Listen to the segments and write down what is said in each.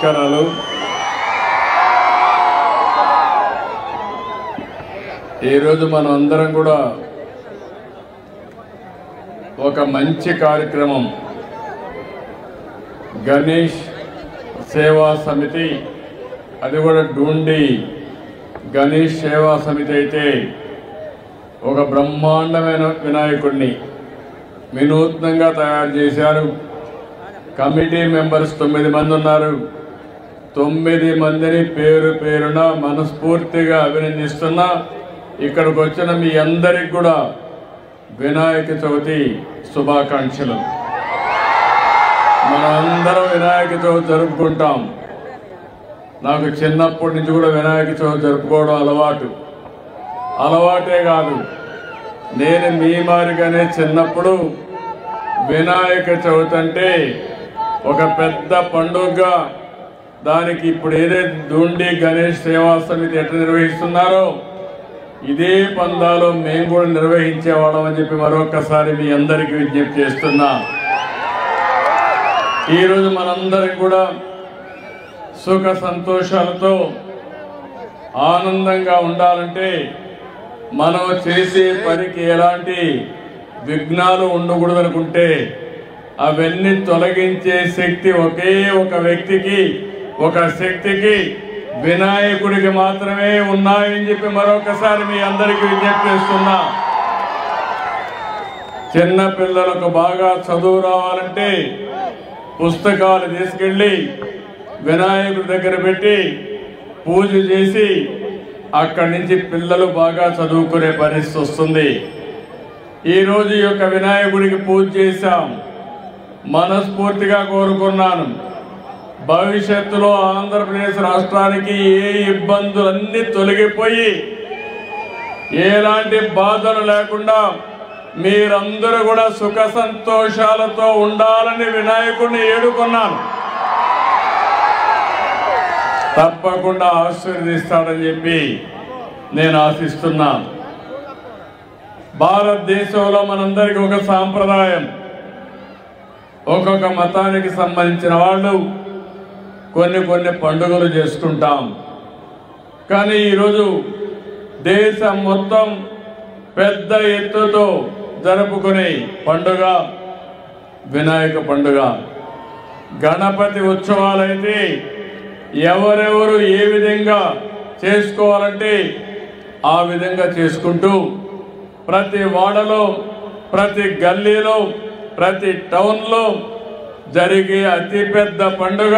నమస్కారాలు. ఈరోజు మనం అందరం కూడా ఒక మంచి కార్యక్రమం గణేష్ సేవా సమితి, అది కూడా డూండి గణేష్ సేవా సమితి అయితే ఒక బ్రహ్మాండమైన వినాయకుడిని వినూత్నంగా తయారు చేశారు. కమిటీ మెంబర్స్ 9 మంది ఉన్నారు. 9 మందిని పేరు పేరున మనస్ఫూర్తిగా అభినందిస్తున్నా. ఇక్కడికి వచ్చిన మీ అందరికి కూడా వినాయక చవితి శుభాకాంక్షలు. మనందరం వినాయక చవితి జరుపుకుంటాం. నాకు చిన్నప్పటి నుంచి కూడా వినాయక చవితి జరుపుకోవడం అలవాటే కాదు. నేను మీ మారిగానే చిన్నప్పుడు వినాయక చవితి అంటే ఒక పెద్ద పండుగగా, దానికి ఇప్పుడు ఏదైతే డూండి గణేష్ సేవా సమితి ఎట్లా నిర్వహిస్తున్నారో ఇదే పందాలో మేము కూడా నిర్వహించేవాళ్ళం అని చెప్పి మరొకసారి మీ అందరికీ విజ్ఞప్తి చేస్తున్నా. ఈరోజు మనందరం కూడా సుఖ సంతోషాలతో ఆనందంగా ఉండాలంటే మనం చేసే పనికి ఎలాంటి విఘ్నాలు ఉండకూడదు అనుకుంటే అవన్నీ తొలగించే శక్తి ఒకే ఒక వ్యక్తికి, ఒక శక్తికి, వినాయకుడికి మాత్రమే ఉన్నాయని చెప్పి మరొకసారి మీ అందరికీ విజ్ఞప్తి చేస్తున్నా. చిన్న పిల్లలకు బాగా చదువు రావాలంటే పుస్తకాలు తీసుకెళ్ళి వినాయకుడి దగ్గర పెట్టి పూజ చేసి అక్కడి నుంచి పిల్లలు బాగా చదువుకునే పరిస్థితి వస్తుంది. ఈరోజు ఈ యొక్క వినాయకుడికి పూజ చేశాం. మనస్ఫూర్తిగా కోరుకున్నాను, భవిష్యత్తులో ఆంధ్రప్రదేశ్ రాష్ట్రానికి ఏ ఇబ్బందులన్నీ తొలగిపోయి ఎలాంటి బాధలు లేకుండా మీరందరూ కూడా సుఖ సంతోషాలతో ఉండాలని వినాయకుడిని ఏడుకున్నాను. తప్పకుండా ఆశీర్వదిస్తాడని చెప్పి నేను ఆశిస్తున్నాను. భారతదేశంలో మనందరికీ ఒక సాంప్రదాయం, ఒక్కొక్క మతానికి సంబంధించిన వాళ్ళు కొన్ని పండుగలు చేసుకుంటాం. కానీ ఈరోజు దేశం మొత్తం పెద్ద ఎత్తుతో జరుపుకునే పండుగ వినాయక పండుగ. గణపతి ఉత్సవాలైతే ఎవరెవరు ఏ విధంగా చేసుకోవాలంటే ఆ విధంగా చేసుకుంటూ ప్రతి వాడలో, ప్రతి గల్లీలో, ప్రతి టౌన్లో జరిగే అతిపెద్ద పండుగ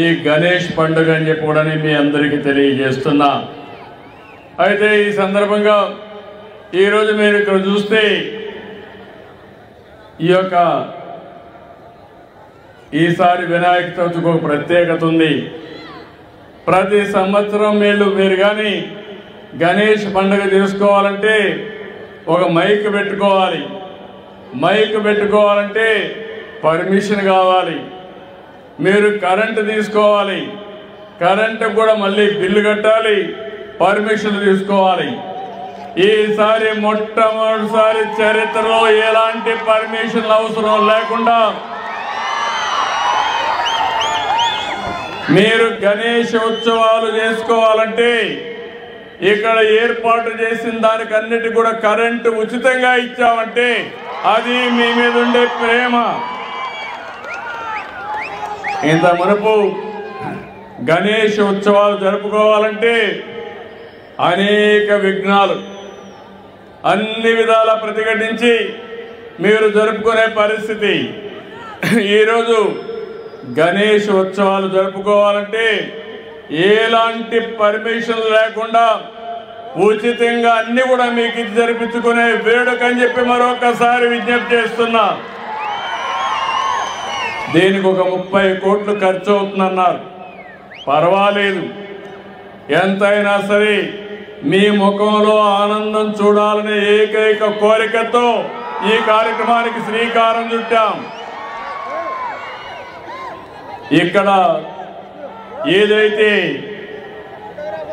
ఈ గణేష్ పండుగ అని చెప్పి కూడా మీ అందరికీ తెలియజేస్తున్నా. అయితే ఈ సందర్భంగా ఈరోజు మీరు ఇక్కడ చూస్తే ఈసారి వినాయక చవితికి ఒక ప్రత్యేకత ఉంది. ప్రతి సంవత్సరం మీరు కానీ గణేష్ పండుగ చేసుకోవాలంటే ఒక మైక్ పెట్టుకోవాలి. మైక్ పెట్టుకోవాలంటే పర్మిషన్ కావాలి. మీరు కరెంటు తీసుకోవాలి, కరెంటు కూడా మళ్ళీ బిల్లు కట్టాలి, పర్మిషన్ తీసుకోవాలి. ఈసారి మొట్టమొదటిసారి చరిత్రలో ఎలాంటి పర్మిషన్ అవసరం లేకుండా మీరు గణేష్ ఉత్సవాలు చేసుకోవాలంటే ఇక్కడ ఏర్పాటు చేసిన దానికి అన్నిటి కూడా కరెంటు ఉచితంగా ఇచ్చామంటే అది మీ మీద ఉండే ప్రేమ. ఇంత మునుపు గణేష్ ఉత్సవాలు జరుపుకోవాలంటే అనేక విఘ్నాలు అన్ని విధాలా ప్రతిఘటించి మీరు జరుపుకునే పరిస్థితి. ఈరోజు గణేష్ ఉత్సవాలు జరుపుకోవాలంటే ఎలాంటి పర్మిషన్ లేకుండా ఉచితంగా అన్ని కూడా మీకు ఇది జరిపించుకునే వేడుక అని చెప్పి మరొకసారి విజ్ఞప్తి చేస్తున్నా. దీనికి ఒక 30 కోట్లు ఖర్చు అవుతుందన్నారు. పర్వాలేదు, ఎంతైనా సరే మీ ముఖంలో ఆనందం చూడాలనే ఏకైక కోరికతో ఈ కార్యక్రమానికి శ్రీకారం చుట్టాం. ఇక్కడ ఏదైతే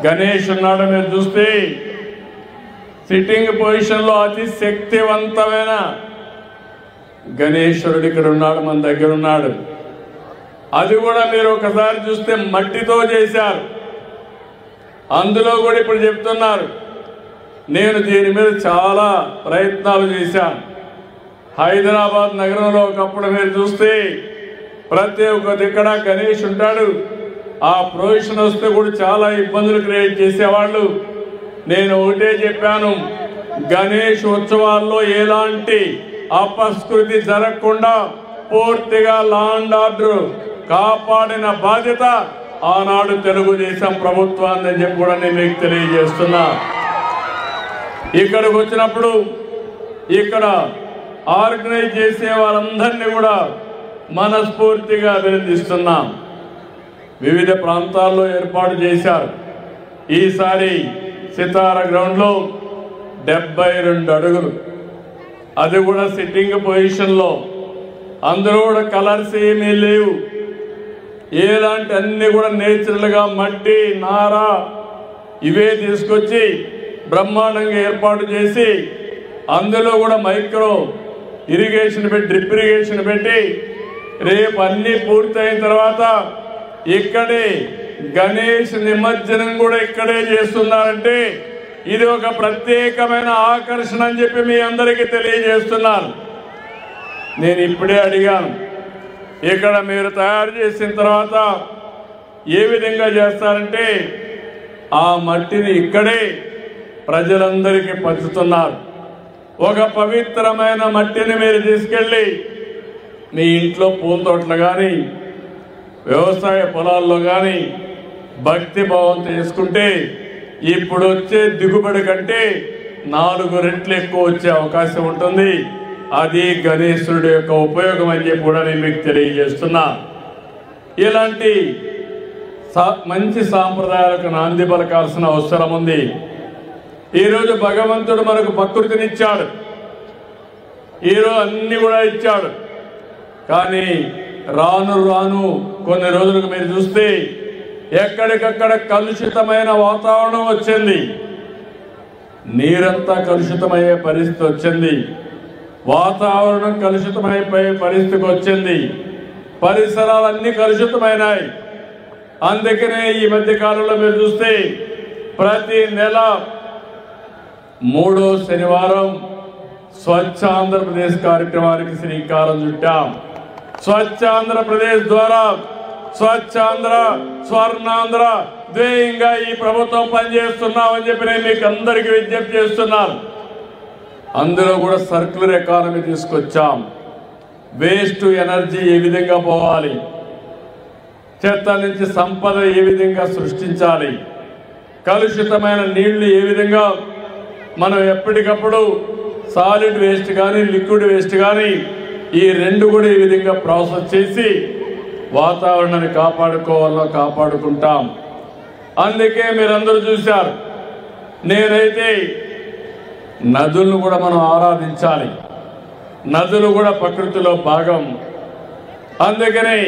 గణేష్ ఉన్నాడో మీరు చూస్తే సిట్టింగ్ పొజిషన్లో అతి శక్తివంతమైన గణేశ్వరుడు ఇక్కడ ఉన్నాడు, మన దగ్గర ఉన్నాడు. అది కూడా మీరు ఒకసారి చూస్తే మట్టితో చేశారు. అందులో కూడా ఇప్పుడు చెప్తున్నారు. నేను దీని మీద చాలా ప్రయత్నాలు చేశాను. హైదరాబాద్ నగరంలో ఒకప్పుడు మీరు చూస్తే ప్రతి ఒక్క దిక్కడ గణేష్ ఉంటాడు. ఆ ప్రొవిషన్ వస్తే కూడా చాలా ఇబ్బందులు క్రియేట్ చేసేవాళ్ళు. నేను ఒకటే చెప్పాను, గణేష్ ఉత్సవాల్లో ఎలాంటి అపస్కృతి జరగకుండా పూర్తిగా లా అండ్ ఆర్డర్ కాపాడిన బాధ్యత ఆనాడు తెలుగుదేశం ప్రభుత్వాన్ని చెప్పి కూడా నేను మీకు తెలియజేస్తున్నా. ఇక్కడికి వచ్చినప్పుడు ఇక్కడ ఆర్గనైజ్ చేసే వాళ్ళందరినీ కూడా మనస్ఫూర్తిగా అభినందిస్తున్నాం. వివిధ ప్రాంతాల్లో ఏర్పాటు చేశారు. ఈసారి సితార గ్రౌండ్లో 72 అడుగులు, అది కూడా సిట్టింగ్ పొజిషన్లో. అందులో కూడా కలర్స్ ఏమీ లేవు. ఏలాంటి అన్ని కూడా నేచురల్గా మట్టి నార ఇవే తీసుకొచ్చి బ్రహ్మాండంగా ఏర్పాటు చేసి అందులో కూడా మైక్రో ఇరిగేషన్ పెట్టి డ్రిప్ ఇరిగేషన్ పెట్టి రేపు అన్నీ పూర్తయిన తర్వాత ఇక్కడే గణేష్ నిమజ్జనం కూడా ఇక్కడే చేస్తున్నారంటే ఇది ఒక ప్రత్యేకమైన ఆకర్షణ అని చెప్పి మీ అందరికీ తెలియజేస్తున్నాను. నేను ఇప్పుడే అడిగాను, ఇక్కడ మీరు తయారు చేసిన తర్వాత ఏ విధంగా చేస్తారంటే ఆ మట్టిని ఇక్కడే ప్రజలందరికీ పంచుతున్నారు. ఒక పవిత్రమైన మట్టిని మీరు తీసుకెళ్ళి మీ ఇంట్లో పూల తోటలు కానీ వ్యవసాయ పొలాల్లో కానీ భక్తి భావంతో చేసుకుంటే ఇప్పుడు వచ్చే దిగుబడి కంటే 4 రెట్లు ఎక్కువ వచ్చే అవకాశం ఉంటుంది. అది గణేశుడి యొక్క ఉపయోగం అని చెప్పి కూడా నేను మీకు తెలియజేస్తున్నా. ఇలాంటి మంచి సాంప్రదాయాలకు నాంది పలకాల్సిన అవసరం ఉంది. ఈరోజు భగవంతుడు మనకు ప్రకృతినిచ్చాడు, ఈరోజు అన్ని కూడా ఇచ్చాడు. కానీ రాను రాను కొన్ని రోజులకు మీరు చూస్తే ఎక్కడికక్కడ కలుషితమైన వాతావరణం వచ్చింది. నీరంతా కలుషితమయ్యే పరిస్థితి వచ్చింది. వాతావరణం కలుషితమైపోయే పరిస్థితికి వచ్చింది. పరిసరాలన్నీ కలుషితమైనాయి. అందుకనే ఈ మధ్య కాలంలో మీరు చూస్తే ప్రతి నెల 3వ శనివారం స్వచ్ఛ ఆంధ్రప్రదేశ్ కార్యక్రమానికి శ్రీకారం చుట్టాం. స్వచ్ఛ ఆంధ్రప్రదేశ్ ద్వారా స్వచ్ఛాంధ్ర స్వర్ణాంధ్ర ధ్యేయంగా ఈ ప్రభుత్వం పనిచేస్తున్నామని చెప్పి నేను మీకు అందరికీ విజ్ఞప్తి చేస్తున్నాను. అందులో కూడా సర్క్యులర్ ఎకానమీ తీసుకొచ్చాం. వేస్ట్ ఎనర్జీ ఏ విధంగా పోవాలి, చెత్త నుంచి సంపద ఏ విధంగా సృష్టించాలి, కలుషితమైన నీళ్లు ఏ విధంగా మనం ఎప్పటికప్పుడు సాలిడ్ వేస్ట్ కానీ లిక్విడ్ వేస్ట్ కానీ ఈ 2 కూడా ఈ విధంగా ప్రాసెస్ చేసి వాతావరణాన్ని కాపాడుకోవాలో కాపాడుకుంటాం. అందుకే మీరందరూ చూశారు, నేనైతే నదులను కూడా మనం ఆరాధించాలి. నదులు కూడా ప్రకృతిలో భాగం. అందుకని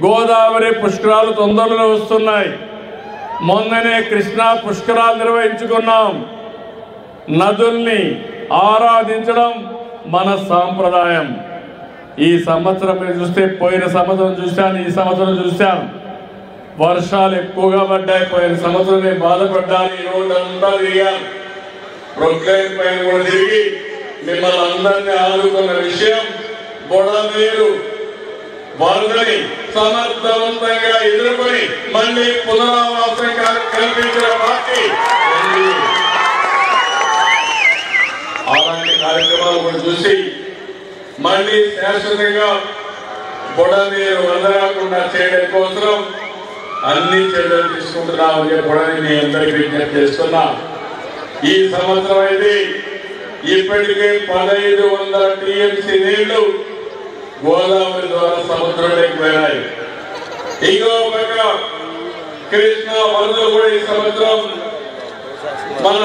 గోదావరి పుష్కరాలు తొందరలో వస్తున్నాయి. మొన్ననే కృష్ణా పుష్కరాలు నిర్వహించుకున్నాం. నదుల్ని ఆరాధించడం మన సాంప్రదాయం. ఈ సంవత్సరం మీరు చూస్తే పోయిన సంవత్సరం చూశాను, ఈ సంవత్సరం చూశాను. వర్షాలు ఎక్కువగా పడ్డాయి. పోయిన సంవత్సరం నేను బాధపడ్డాను. ఈ రోజంతా తిరిగాను, ప్రొక్లైన్ పైన కూడా తిరిగి మిమ్మల్ని అందరినీ ఆదుకున్న విషయం బుడమేరు వరదని సమర్థవంతంగా ఎదుర్కొని మళ్ళీ పునరావాసం కల్పించిన పార్టీ. అలాంటి కార్యక్రమాలు కూడా చూసి మళ్ళీ శాశ్వతంగా బుడమేరు వదలకుండా చేయడం కోసం అన్ని చర్యలు తీసుకుంటున్నామని చెప్పడానికి మీ అందరికీ విజ్ఞప్తి చేస్తున్నా. ఈ సంవత్సరం అయితే ఇప్పటికే 1500 టీఎంసీ నీళ్లు గోదావరి ద్వారా సముద్రంలోకి వెళ్ళాయి. ఇంకో పక్క కృష్ణా వరదలు కూడా ఈ సంవత్సరం మన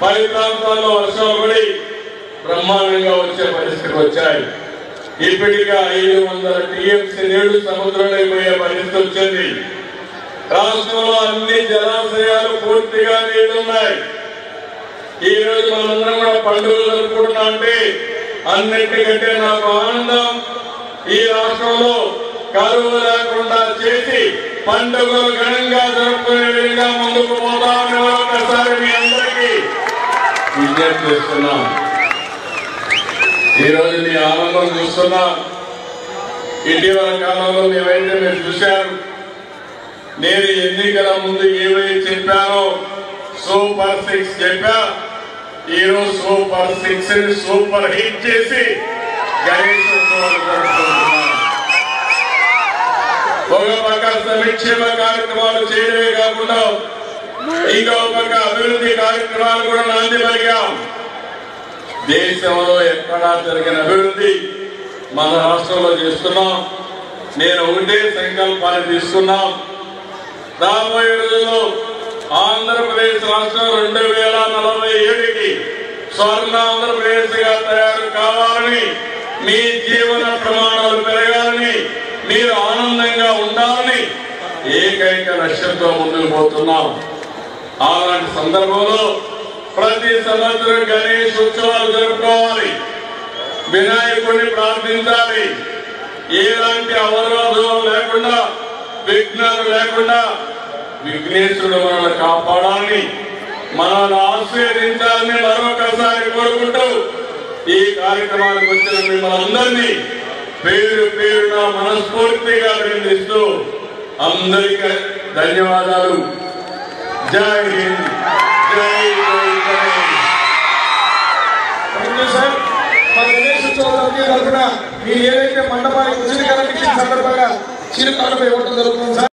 పది ప్రాంతాల్లో వర్షాలు పడి బ్రహ్మాండంగా వచ్చే పరిస్థితికి వచ్చాయి. ఇప్పటికే 500 టీఎంసీ నీళ్లు సముద్రంలోకి పోయే పరిస్థితి వచ్చింది. రాష్ట్రంలో అన్ని జలాశయాలు పూర్తిగా నీళ్లున్నాయి. ఈ రోజు మనందరం కూడా పండుగలు జరుపుకుంటున్నా అంటే అన్నిటికంటే నాకు ఆనందం, ఈ రాష్ట్రంలో కరువు లేకుండా చేసి పండుగలు ఘనంగా జరుపుకునే విధంగా ముందుకు పోతామని ఒకసారి మీ అందరికీ విజ్ఞప్తి చేస్తున్నాం. ఈరోజు మీ ఆనందం చూస్తున్నాం. ఇటీవల కాలంలో మేమైతే మీరు చూశారు. నేను ఎన్నికల ముందు ఏవైతే చెప్పానో సూపర్ 6 చెప్పా. ఈరోజు సూపర్ 6 ని సూపర్ హిట్ చేసి గణేష్ ఉత్సవాలు జరుపుకుంటున్నాం. ఒక పక్క సంక్షేమ కార్యక్రమాలు చేయడమే కాకుండా ఇంకో పక్క అభివృద్ధి కార్యక్రమాలు కూడా నాంది పలికాం. దేశంలో ఎక్కడా జరిగిన అభివృద్ధి మన రాష్ట్రంలో చేస్తున్నాం. నేను ఒకటే సంకల్పాన్ని తీసుకున్నాం. రాబోయే రోజుల్లో ఆంధ్రప్రదేశ్ రాష్ట్రం 2047కి స్వర్ణ ఆంధ్రప్రదేశ్ గా తయారు కావాలని, మీ జీవన ప్రమాణాలు పెరగాలని, మీరు ఆనందంగా ఉండాలని ఏకైక లక్ష్యంతో ముందుకు పోతున్నాం. అలాంటి సందర్భంలో ప్రతి సంవత్సరం గణేష్ ఉత్సవాలు జరుపుకోవాలి, వినాయకుడిని ప్రార్థించాలి. ఎలాంటి అవరోధం లేకుండా, విఘ్నాలు లేకుండా విఘ్నేశ్వరుడు మనల్ని కాపాడాలని, మనల్ని ఆశీర్వదించాలని మరొకసారి కోరుకుంటూ ఈ కార్యక్రమానికి వచ్చిన మిమ్మల్ని అందరినీ పేరు పేరున మనస్ఫూర్తిగా అభినందిస్తూ అందరికీ ధన్యవాదాలు. జై హింద్, జై జై సార్. మన గణేష్ ఉత్సవం తరఫున మీరు ఏదైతే మండపానికి ఉచిత కరెంట్ ఇచ్చిన సందర్భంగా చిరుకాలపై ఇవ్వడం జరుగుతుంది సార్.